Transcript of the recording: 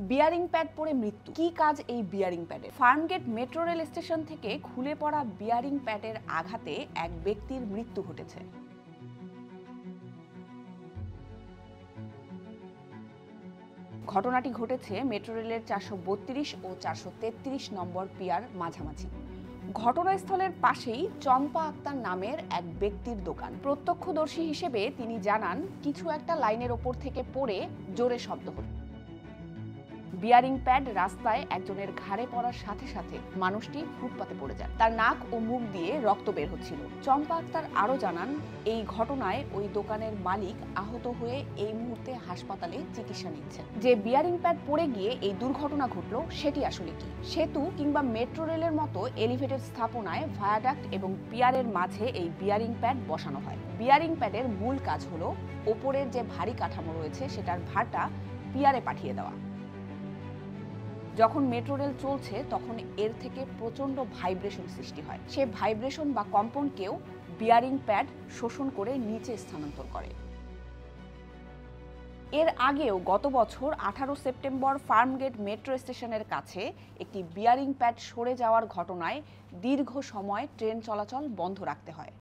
Bearing pad পড়ে মৃত্যু। কি কাজ এই বিয়ারিং প্যাডের? ফার্মগেট মেট্রো রেল স্টেশন থেকে খুলে পড়া বিয়ারিং প্যাডের আঘাতে এক ব্যক্তির মৃত্যু ঘটেছে। ঘটনাটি ঘটেছে মেট্রো রেলের 432 ও 433 নম্বর পিয়ার মাঝামাঝি। ঘটনাস্থলের পাশেই চম্পা আক্তার নামের এক ব্যক্তির দোকান। প্রত্যক্ষদর্শী হিসেবে তিনি জানান, কিছু একটা লাইনের ওপর থেকে পড়ে জোরে শব্দ হল। বিয়ারিং প্যাড রাস্তায় একজনের ঘাড়ে পড়ার সাথে সাথে মানুষটি ফুটপাতে পড়ে যান। তার নাক ও মুখ দিয়ে রক্ত বের হচ্ছিল। চম্পা আক্তার আরও জানান, এই ঘটনায় ওই দোকানের মালিক আহত হয়ে এই মুহূর্তে হাসপাতালে চিকিৎসা নিচ্ছেন। যে বিয়ারিং প্যাড পড়ে গিয়ে এই দুর্ঘটনা ঘটল, সেটি আসলে কি? সেতু কিংবা মেট্রো রেলের মতো এলিভেটেড স্থাপনায় ভায়াডাক্ট এবং পিয়ারের মাঝে এই বিয়ারিং প্যাড বসানো হয়। বিয়ারিং প্যাডের মূল কাজ হলো ওপরের যে ভারী কাঠামো রয়েছে সেটার ভারটা পিয়ারে পাঠিয়ে দেওয়া। যখন মেট্রো রেল চলছে তখন এর থেকে প্রচণ্ড ভাইব্রেশন সৃষ্টি হয়। সে ভাইব্রেশন বা কম্পনকেও বিয়ারিং প্যাড শোষণ করে নিচে স্থানান্তর করে। এর আগেও গত বছর 18 সেপ্টেম্বর ফার্মগেট মেট্রো স্টেশনের কাছে একটি বিয়ারিং প্যাড সরে যাওয়ার ঘটনায় দীর্ঘ সময় ট্রেন চলাচল বন্ধ রাখতে হয়।